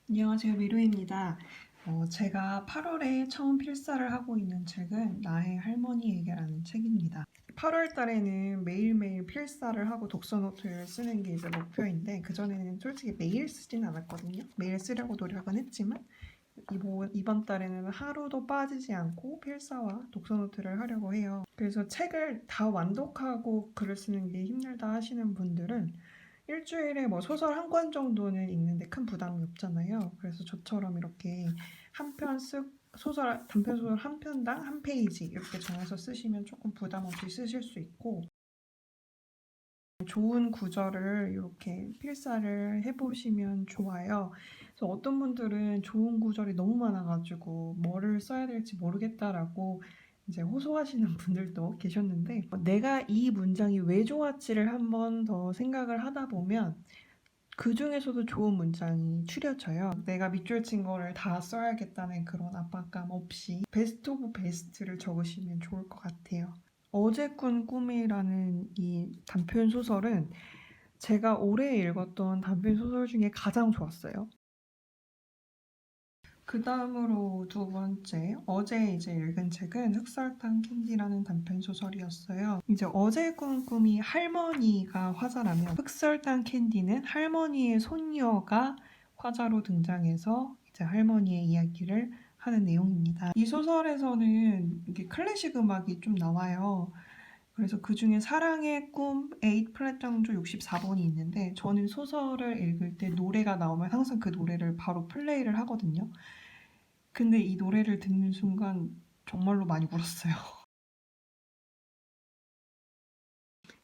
안녕하세요. 미루입니다. 제가 8월에 처음 필사를 하고 있는 책은 나의 할머니에게라는 책입니다. 8월 달에는 매일매일 필사를 하고 독서 노트를 쓰는 게 이제 목표인데 그전에는 솔직히 매일 쓰진 않았거든요. 매일 쓰려고 노력은 했지만 이번 달에는 하루도 빠지지 않고 필사와 독서 노트를 하려고 해요. 그래서 책을 다 완독하고 글을 쓰는 게 힘들다 하시는 분들은 일주일에 뭐 소설 한 권 정도는 읽는데 큰 부담이 없잖아요. 그래서 저처럼 이렇게 한 편 단편 소설 한 편당 한 페이지 이렇게 정해서 쓰시면 조금 부담 없이 쓰실 수 있고 좋은 구절을 이렇게 필사를 해보시면 좋아요. 그래서 어떤 분들은 좋은 구절이 너무 많아가지고 뭐를 써야 될지 모르겠다라고 이제 호소하시는 분들도 계셨는데 내가 이 문장이 왜 좋았지를 한 번 더 생각을 하다 보면 그 중에서도 좋은 문장이 추려져요. 내가 밑줄 친 거를 다 써야겠다는 그런 압박감 없이 베스트 오브 베스트를 적으시면 좋을 것 같아요. 어제 꾼 꿈이라는 이 단편 소설은 제가 올해 읽었던 단편 소설 중에 가장 좋았어요. 그 다음으로 두 번째, 어제 이제 읽은 책은 흑설탕 캔디라는 단편 소설이었어요. 이제 어제 꾼 꿈이 할머니가 화자라면 흑설탕 캔디는 할머니의 손녀가 화자로 등장해서 이제 할머니의 이야기를 하는 내용입니다. 이 소설에서는 이게 클래식 음악이 좀 나와요. 그래서 그 중에 사랑의 꿈 8 플랫 장조 64번이 있는데 저는 소설을 읽을 때 노래가 나오면 항상 그 노래를 바로 플레이를 하거든요. 근데 이 노래를 듣는 순간 정말로 많이 울었어요.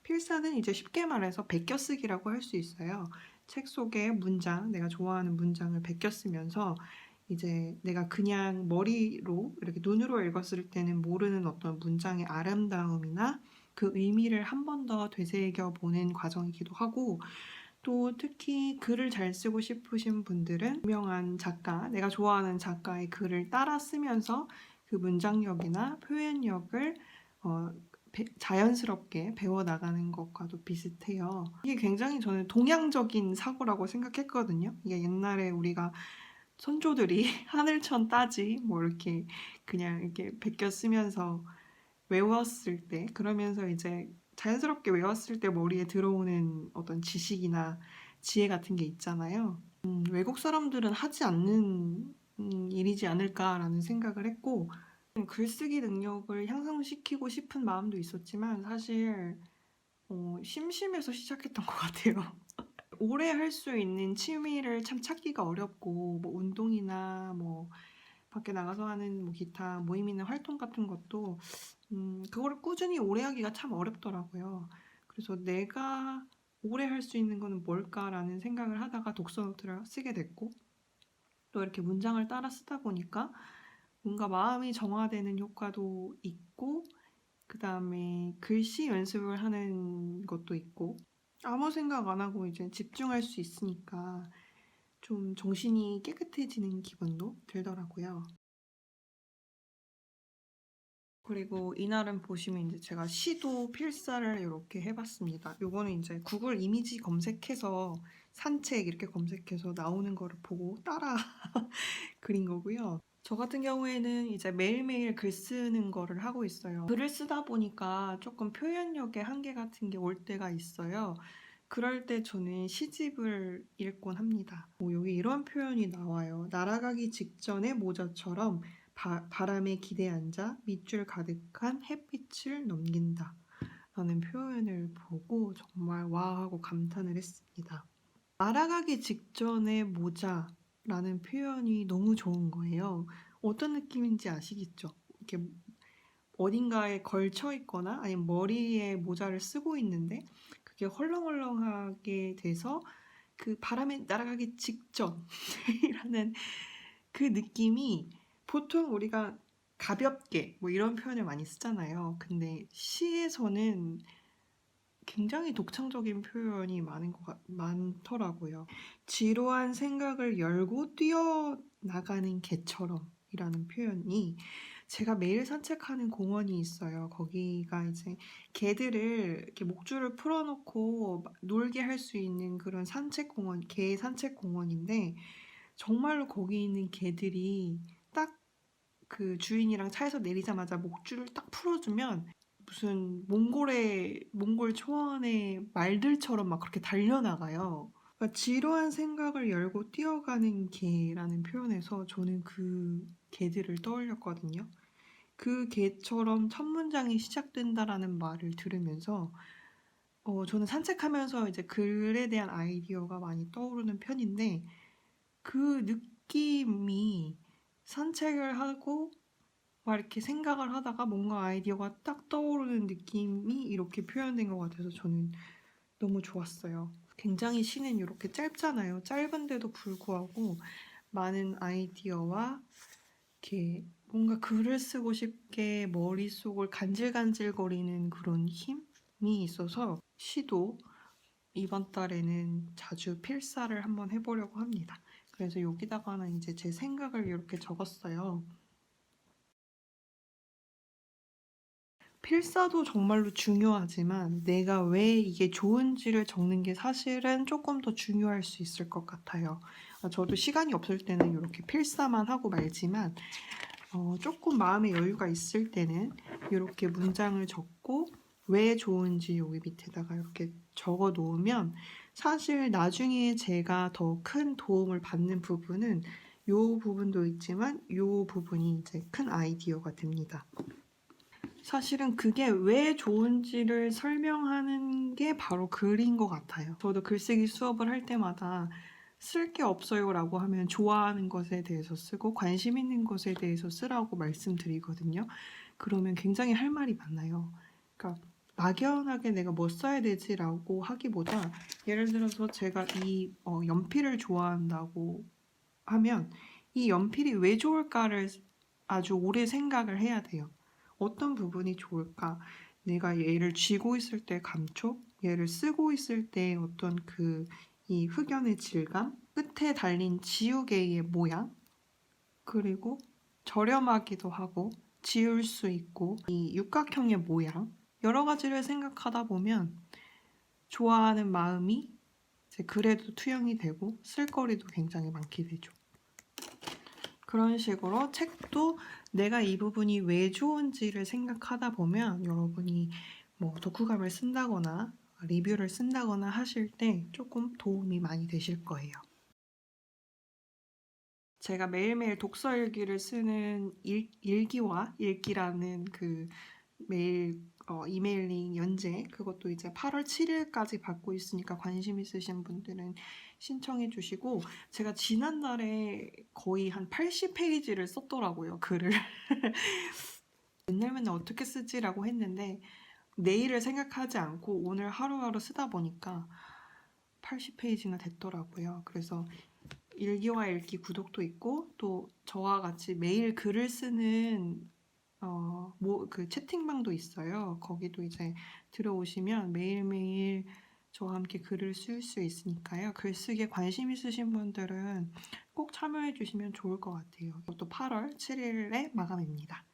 필사는 이제 쉽게 말해서 베껴쓰기라고 할 수 있어요. 책 속의 문장, 내가 좋아하는 문장을 베껴 쓰면서 이제 내가 그냥 머리로 이렇게 눈으로 읽었을 때는 모르는 어떤 문장의 아름다움이나 그 의미를 한 번 더 되새겨 보는 과정이기도 하고 또 특히 글을 잘 쓰고 싶으신 분들은 유명한 작가, 내가 좋아하는 작가의 글을 따라 쓰면서 그 문장력이나 표현력을 자연스럽게 배워나가는 것과도 비슷해요. 이게 굉장히 저는 동양적인 사고라고 생각했거든요. 이게 옛날에 우리가 선조들이 하늘천 따지 뭐 이렇게 그냥 이렇게 베껴 쓰면서 외웠을 때 그러면서 이제 자연스럽게 외웠을 때 머리에 들어오는 어떤 지식이나 지혜 같은 게 있잖아요. 외국 사람들은 하지 않는 일이지 않을까라는 생각을 했고 글쓰기 능력을 향상시키고 싶은 마음도 있었지만 사실 심심해서 시작했던 것 같아요. 오래 할 수 있는 취미를 참 찾기가 어렵고 뭐 운동이나 뭐 밖에 나가서 하는 뭐 기타 모임이나 활동 같은 것도 그거를 꾸준히 오래 하기가 참 어렵더라고요. 그래서 내가 오래 할 수 있는 거는 뭘까라는 생각을 하다가 독서 노트를 쓰게 됐고 또 이렇게 문장을 따라 쓰다 보니까 뭔가 마음이 정화되는 효과도 있고 그 다음에 글씨 연습을 하는 것도 있고 아무 생각 안 하고 이제 집중할 수 있으니까 좀 정신이 깨끗해지는 기분도 들더라고요. 그리고 이날은 보시면 이제 제가 시도 필사를 이렇게 해봤습니다. 요거는 이제 구글 이미지 검색해서 산책 이렇게 검색해서 나오는 거를 보고 따라 그린 거고요. 저 같은 경우에는 이제 매일매일 글 쓰는 거를 하고 있어요. 글을 쓰다 보니까 조금 표현력의 한계 같은 게 올 때가 있어요. 그럴 때 저는 시집을 읽곤 합니다. 여기 이런 표현이 나와요. 날아가기 직전의 모자처럼 바람에 기대앉아 밑줄 가득한 햇빛을 넘긴다. 라는 표현을 보고 정말 와 하고 감탄을 했습니다. 날아가기 직전의 모자라는 표현이 너무 좋은 거예요. 어떤 느낌인지 아시겠죠? 이렇게 어딘가에 걸쳐 있거나 아니면 머리에 모자를 쓰고 있는데 그게 헐렁헐렁하게 돼서 그 바람에 날아가기 직전이라는 그 느낌이 보통 우리가 가볍게 뭐 이런 표현을 많이 쓰잖아요. 근데 시에서는 굉장히 독창적인 표현이 많더라고요. 지루한 생각을 열고 뛰어나가는 개처럼 이라는 표현이 제가 매일 산책하는 공원이 있어요. 거기가 이제 개들을 이렇게 목줄을 풀어놓고 놀게 할 수 있는 그런 개 산책 공원인데 정말로 거기 있는 개들이 딱 그 주인이랑 차에서 내리자마자 목줄을 딱 풀어주면 무슨 몽골 초원의 말들처럼 막 그렇게 달려나가요. 그러니까 지루한 생각을 열고 뛰어가는 개라는 표현에서 저는 그 개들을 떠올렸거든요. 그 개처럼 첫 문장이 시작된다라는 말을 들으면서 저는 산책하면서 이제 글에 대한 아이디어가 많이 떠오르는 편인데 그 느낌이 산책을 하고 막 이렇게 생각을 하다가 뭔가 아이디어가 딱 떠오르는 느낌이 이렇게 표현된 것 같아서 저는 너무 좋았어요. 굉장히 시는 이렇게 짧잖아요. 짧은데도 불구하고 많은 아이디어와 이렇게 뭔가 글을 쓰고 싶게 머릿속을 간질간질거리는 그런 힘이 있어서 시도 이번 달에는 자주 필사를 한번 해보려고 합니다. 그래서 여기다가는 이제 제 생각을 이렇게 적었어요. 필사도 정말로 중요하지만 내가 왜 이게 좋은지를 적는 게 사실은 조금 더 중요할 수 있을 것 같아요. 저도 시간이 없을 때는 이렇게 필사만 하고 말지만 조금 마음의 여유가 있을 때는 이렇게 문장을 적고 왜 좋은지 여기 밑에다가 이렇게 적어 놓으면 사실 나중에 제가 더 큰 도움을 받는 부분은 이 부분도 있지만 이 부분이 이제 큰 아이디어가 됩니다. 사실은 그게 왜 좋은지를 설명하는 게 바로 글인 것 같아요. 저도 글쓰기 수업을 할 때마다 쓸 게 없어요 라고 하면 좋아하는 것에 대해서 쓰고 관심 있는 것에 대해서 쓰라고 말씀드리거든요. 그러면 굉장히 할 말이 많아요. 그러니까 막연하게 내가 뭐 써야 되지라고 하기보다 예를 들어서 제가 이 연필을 좋아한다고 하면 이 연필이 왜 좋을까를 아주 오래 생각을 해야 돼요. 어떤 부분이 좋을까? 내가 얘를 쥐고 있을 때 감촉, 얘를 쓰고 있을 때 어떤 이 흑연의 질감, 끝에 달린 지우개의 모양, 그리고 저렴하기도 하고 지울 수 있고 이 육각형의 모양, 여러 가지를 생각하다 보면 좋아하는 마음이 이제 글에도 투영이 되고 쓸거리도 굉장히 많게 되죠. 그런 식으로 책도 내가 이 부분이 왜 좋은지를 생각하다 보면 여러분이 뭐 독후감을 쓴다거나 리뷰를 쓴다거나 하실 때 조금 도움이 많이 되실 거예요. 제가 매일매일 독서 일기를 쓰는 일기와 읽기라는 그 메일 이메일링 연재 그것도 이제 8월 7일까지 받고 있으니까 관심 있으신 분들은 신청해 주시고 제가 지난달에 거의 한 80페이지를 썼더라고요 글을 맨날 어떻게 쓰지라고 했는데 내일을 생각하지 않고 오늘 하루하루 쓰다 보니까 80페이지나 됐더라고요. 그래서 일기와 읽기 구독도 있고 또 저와 같이 매일 글을 쓰는 그 채팅방도 있어요. 거기도 이제 들어오시면 매일매일 저와 함께 글을 쓸 수 있으니까요. 글쓰기에 관심 있으신 분들은 꼭 참여해 주시면 좋을 것 같아요. 또 8월 7일에 마감입니다.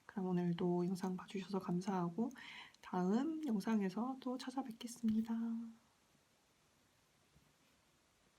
그럼 오늘도 영상 봐주셔서 감사하고 다음 영상에서 또 찾아뵙겠습니다.